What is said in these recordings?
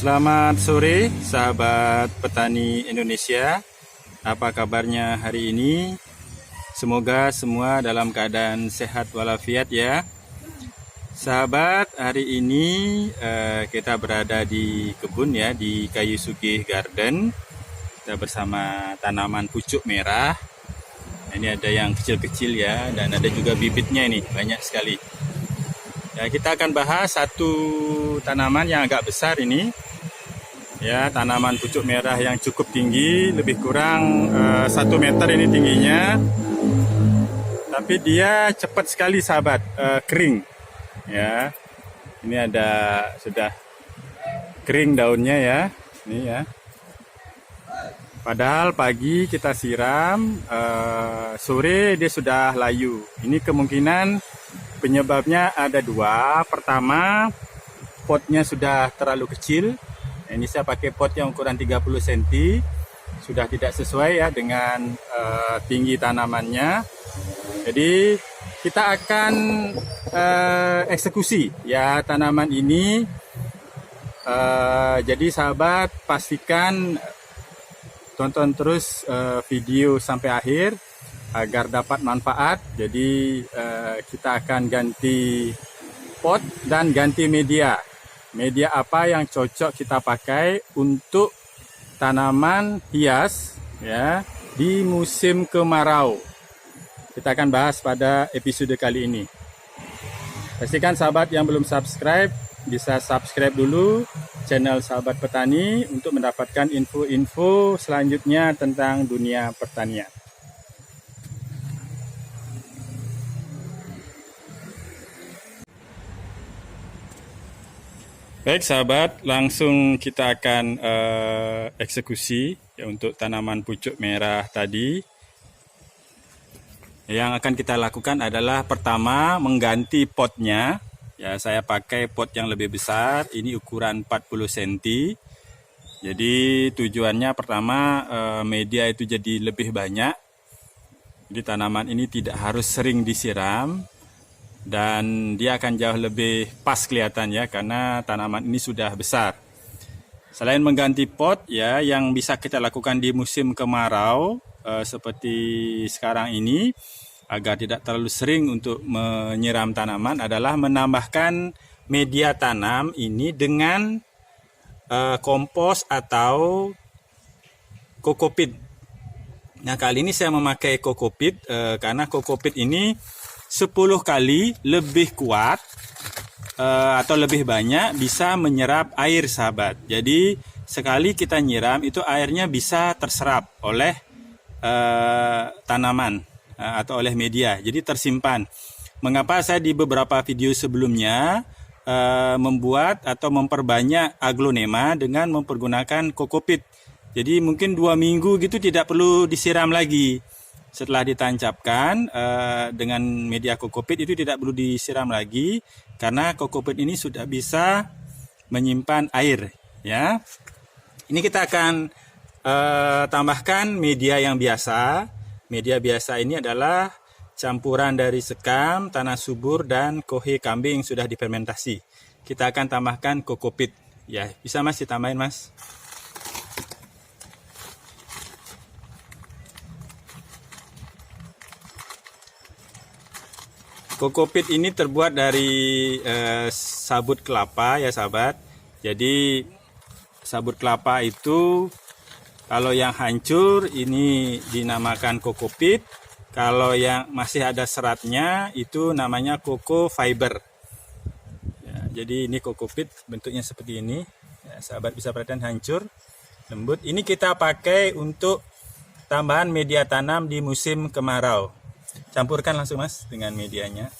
Selamat sore sahabat petani Indonesia. Apa kabarnya hari ini? Semoga semua dalam keadaan sehat walafiat ya. Sahabat, hari ini kita berada di kebun ya, di Kayu Sugih Garden. Kita bersama tanaman pucuk merah. Ini ada yang kecil-kecil ya, dan ada juga bibitnya ini, banyak sekali. Ya, kita akan bahas satu tanaman yang agak besar ini. Ya, tanaman pucuk merah yang cukup tinggi, lebih kurang 1 meter ini tingginya. Tapi dia cepat sekali sahabat, kering. Ya, ini ada sudah kering daunnya ya, ini ya. Padahal pagi kita siram, sore dia sudah layu. Ini kemungkinan penyebabnya ada dua. Pertama, potnya sudah terlalu kecil. Ini saya pakai pot yang ukuran 30 cm. Sudah tidak sesuai ya dengan tinggi tanamannya. Jadi kita akan eksekusi ya tanaman ini. Jadi sahabat, pastikan tonton terus video sampai akhir agar dapat manfaat. Jadi kita akan ganti pot dan ganti media. Media apa yang cocok kita pakai untuk tanaman hias ya di musim kemarau. Kita akan bahas pada episode kali ini. Pastikan sahabat yang belum subscribe bisa subscribe dulu channel Sahabat Petani untuk mendapatkan info-info selanjutnya tentang dunia pertanian. Baik sahabat, langsung kita akan eksekusi ya, untuk tanaman pucuk merah tadi. Yang akan kita lakukan adalah pertama mengganti potnya. Ya, saya pakai pot yang lebih besar, ini ukuran 40 cm. Jadi tujuannya pertama media itu jadi lebih banyak. Jadi tanaman ini tidak harus sering disiram. Dan dia akan jauh lebih pas kelihatan ya, karena tanaman ini sudah besar. Selain mengganti pot ya, yang bisa kita lakukan di musim kemarau seperti sekarang ini, agar tidak terlalu sering untuk menyiram tanaman, adalah menambahkan media tanam ini dengan kompos atau kokopit. Nah, kali ini saya memakai kokopit karena kokopit ini 10 kali lebih kuat atau lebih banyak bisa menyerap air sahabat. Jadi sekali kita nyiram itu airnya bisa terserap oleh tanaman atau oleh media. Jadi tersimpan. Mengapa saya di beberapa video sebelumnya membuat atau memperbanyak aglonema dengan mempergunakan kokopit. Jadi mungkin 2 minggu gitu tidak perlu disiram lagi. Setelah ditancapkan dengan media kokopit itu tidak perlu disiram lagi karena kokopit ini sudah bisa menyimpan air ya. Ini kita akan tambahkan media yang biasa. Media biasa ini adalah campuran dari sekam, tanah subur dan kohe kambing yang sudah difermentasi. Kita akan tambahkan kokopit. Ya, bisa Mas ditambahin Mas. Kokopit ini terbuat dari sabut kelapa ya sahabat. Jadi sabut kelapa itu kalau yang hancur ini dinamakan kokopit. Kalau yang masih ada seratnya itu namanya koko fiber. Ya, jadi ini kokopit bentuknya seperti ini. Ya, sahabat bisa perhatikan hancur, lembut. Ini kita pakai untuk tambahan media tanam di musim kemarau. Campurkan langsung Mas dengan medianya.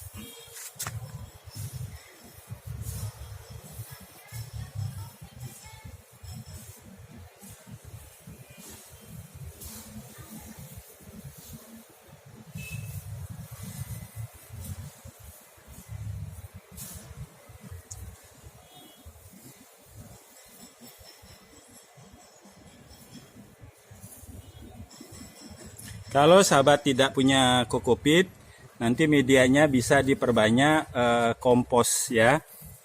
Kalau sahabat tidak punya kokopit, nanti medianya bisa diperbanyak kompos ya.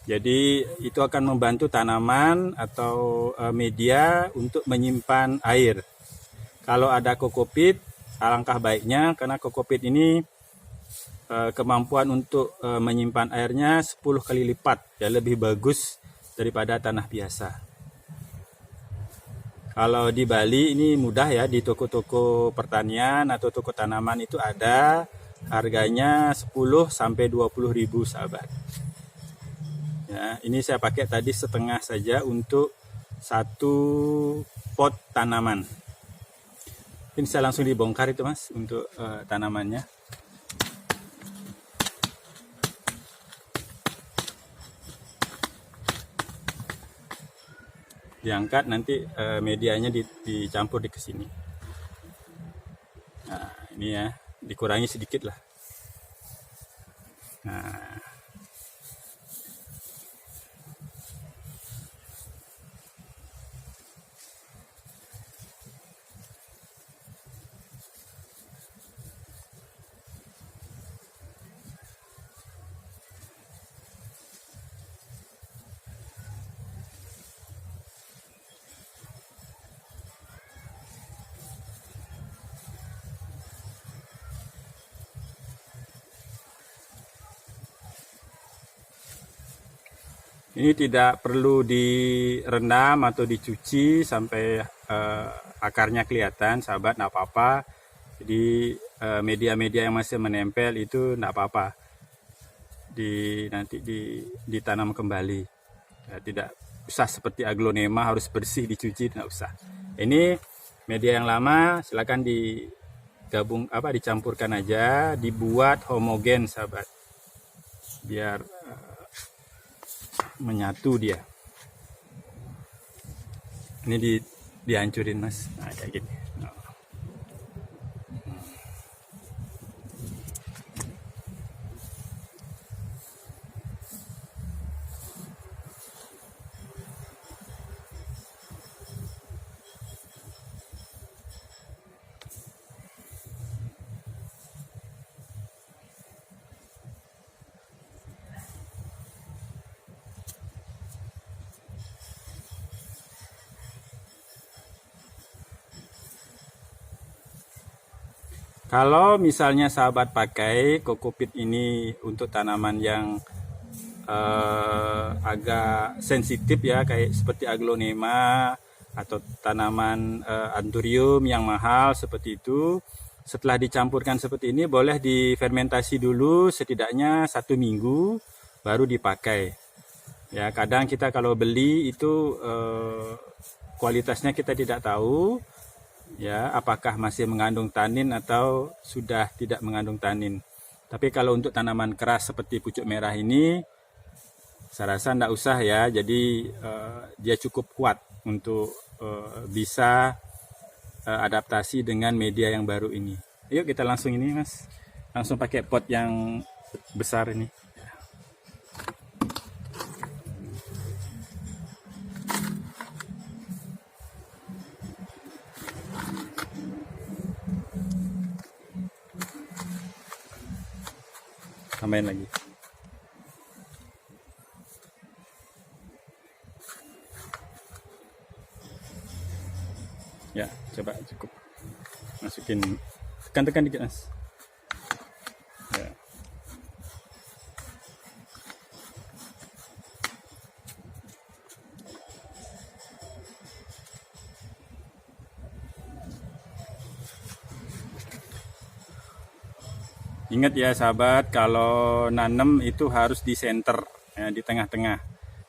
Jadi itu akan membantu tanaman atau media untuk menyimpan air. Kalau ada kokopit, alangkah baiknya karena kokopit ini kemampuan untuk menyimpan airnya 10 kali lipat, ya lebih bagus daripada tanah biasa. Kalau di Bali ini mudah ya, di toko-toko pertanian atau toko tanaman itu ada, harganya 10 sampai 20 ribu sahabat. Ya, ini saya pakai tadi setengah saja untuk satu pot tanaman. Ini saya langsung dibongkar itu mas untuk tanamannya. Diangkat nanti medianya dicampur di kesini. Nah ini ya, dikurangi sedikit lah. Nah ini tidak perlu direndam atau dicuci sampai akarnya kelihatan, sahabat, nggak apa-apa. Jadi media-media yang masih menempel itu nggak apa-apa. Nanti ditanam kembali. Ya, tidak usah seperti aglonema harus bersih dicuci, tidak usah. Ini media yang lama, silakan dicampurkan aja, dibuat homogen, sahabat, biar menyatu dia. Ini dihancurin mas, nah, kayak gini. Kalau misalnya sahabat pakai kokopit ini untuk tanaman yang agak sensitif ya, kayak seperti aglonema atau tanaman anthurium yang mahal seperti itu, setelah dicampurkan seperti ini boleh difermentasi dulu setidaknya 1 minggu baru dipakai. Ya, kadang kita kalau beli itu kualitasnya kita tidak tahu. Ya, apakah masih mengandung tanin atau sudah tidak mengandung tanin. Tapi kalau untuk tanaman keras seperti pucuk merah ini, saya rasa tidak usah ya. Jadi dia cukup kuat untuk bisa adaptasi dengan media yang baru ini. Yuk kita langsung ini mas, langsung pakai pot yang besar ini. Tambahin lagi. Ya, coba cukup. Masukin, tekan-tekan dikit mas. Ya. Ingat ya sahabat, kalau nanam itu harus di center, ya, di tengah-tengah.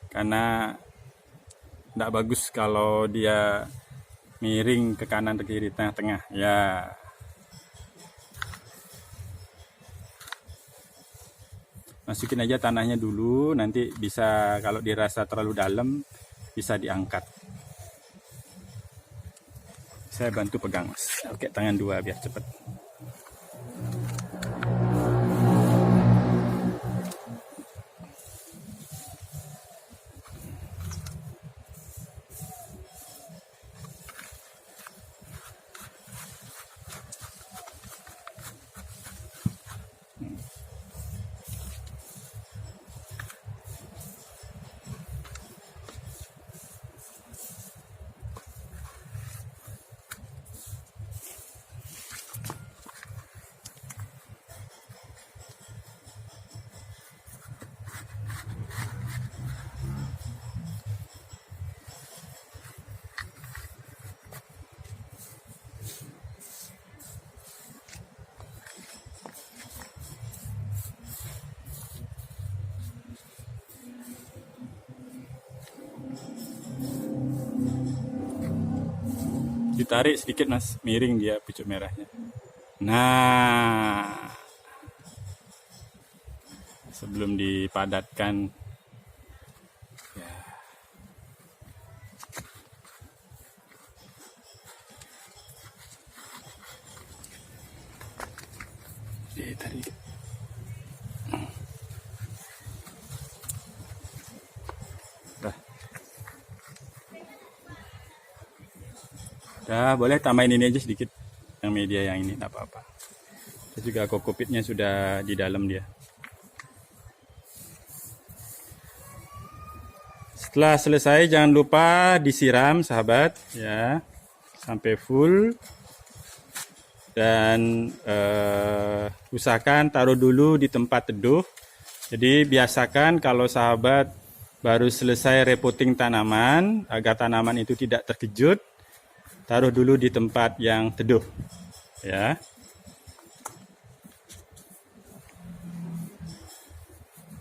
Karena tidak bagus kalau dia miring ke kanan ke kiri, tengah-tengah. Ya. Masukin aja tanahnya dulu, nanti bisa kalau dirasa terlalu dalam bisa diangkat. Saya bantu pegang, Mas. Oke, tangan dua biar cepat. Ditarik sedikit Mas, miring dia pucuk merahnya. Nah, sebelum dipadatkan. Ya. Ditarik. Dah, boleh tambahin ini aja sedikit, yang media yang ini, tak apa-apa. Terus juga kokopitnya sudah di dalam dia. Setelah selesai jangan lupa disiram sahabat ya, sampai full. Dan usahakan taruh dulu di tempat teduh. Jadi biasakan kalau sahabat baru selesai repotting tanaman, agar tanaman itu tidak terkejut, taruh dulu di tempat yang teduh ya.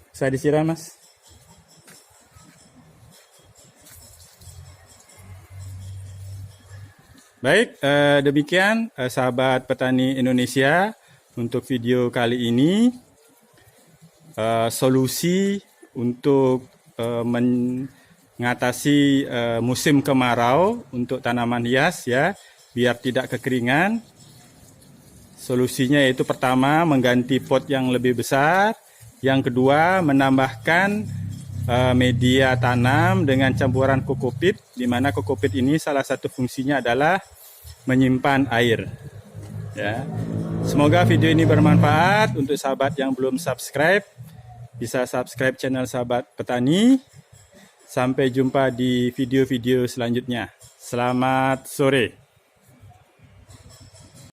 Saya disiram Mas. Baik, demikian sahabat petani Indonesia untuk video kali ini. Solusi untuk mengatasi musim kemarau untuk tanaman hias ya, biar tidak kekeringan. Solusinya yaitu pertama mengganti pot yang lebih besar, yang kedua menambahkan media tanam dengan campuran kokopit, di mana kokopit ini salah satu fungsinya adalah menyimpan air ya. Semoga video ini bermanfaat. Untuk sahabat yang belum subscribe, bisa subscribe channel Sahabat Petani. Sampai jumpa di video-video selanjutnya. Selamat sore.